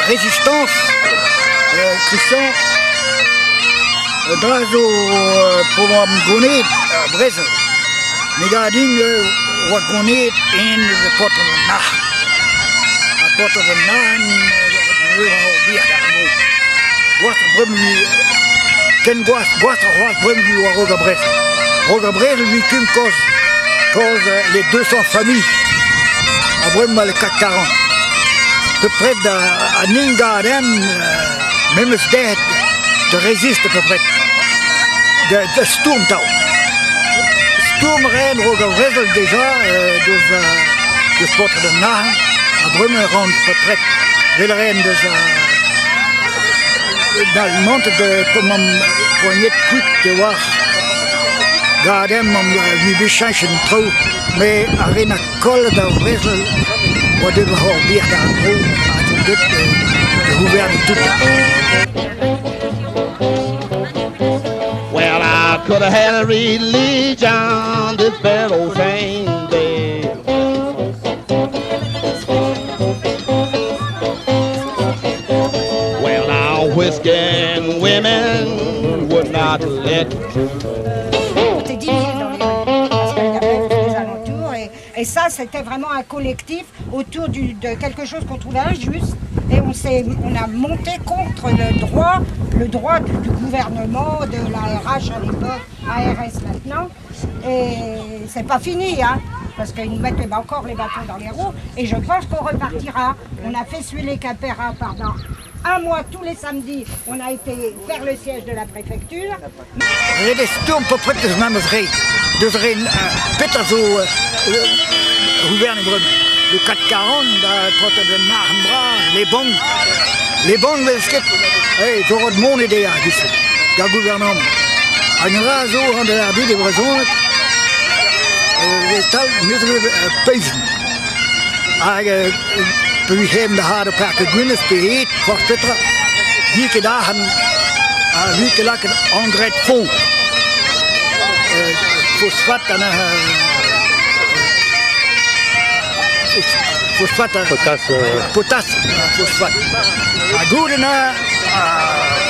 résistance, Christian, drazo pour m'gonner, Brésil. Negading, wagonnet in de potten van nacht. A potten van nacht, we gaan weer daar. Wat brummi, ken wat brummi wa Roga Brésil. Roga Brésil, lui cum cause les 200 familles. A brumma le 440. Peu près à Ningarden, même stedet, de résiste peu près. De Sturmtau. Sturmren, Roga Brésil déjà, de potten van nacht. A brumma rond peu près. Wilren de dans le monde de poignet de quick de voir gardem wie change trop mais arena col de Brésil ou de voir bien dans le à tout de gouverner tout. Well, I could have had a religion, this bad old thing there. Well, now whiskey and women would not let. C'était 10 000 dans les rues, parce qu'il y avait les alentours. Et ça, c'était vraiment un collectif autour de quelque chose qu'on trouvait injuste. Et on a monté contre le droit du gouvernement, de la RH à l'époque, ARS maintenant. Et c'est pas fini, hein, parce qu'ils nous mettent encore les bâtons dans les roues. Et je pense qu'on repartira. On a fait suer les Capéras pendant un mois, tous les samedis. On a été vers le siège de la préfecture. Er is toen poppetters naar me gereden. Dus er een pitter zo gouvernement. Le 440, daar potten de Nagenbra, les bons, we skip. Hey, zo het mon idee dus. Dat gouvernement. En raar zo aan de herdi de Brazon. We stel moeten we pijzen. We hebben de harde pakken Guinness beheerd, voor Petra. Wie dagen, wie lakken engrais fond. Phosphate en phosphate, potasse, phosphate. A goedena,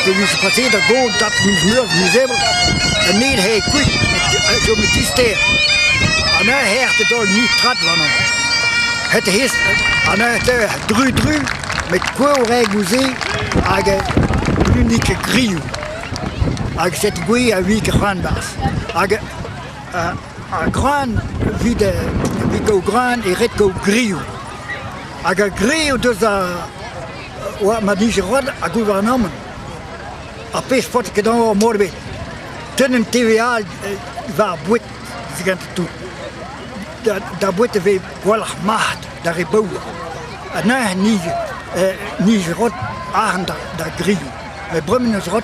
we zijn passeerd dat goud dat we hebben. En niet heel quick, zo met die steer. En hij hecht het al niet trat van hem. Het is een dru met quoi gouzé avec l'unique grille. Avec cette grille à 8 grandes. Avec un grand vide grand et redco grille. Avec un grille de ça, ouais, m'a dit je rentre à gouvernement. Après je pense que dans le morbide, ten TVA va boire, c'est tout. Daar moeten we wel macht, daar is bouwen. En nu niet rot aan dat grill. We brengen ons rot,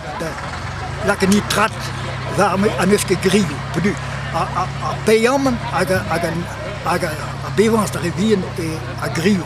dat niet trat, waar we aan ons grill. Bedoel, bij jammer, aan bij ons de rivier, aan grill.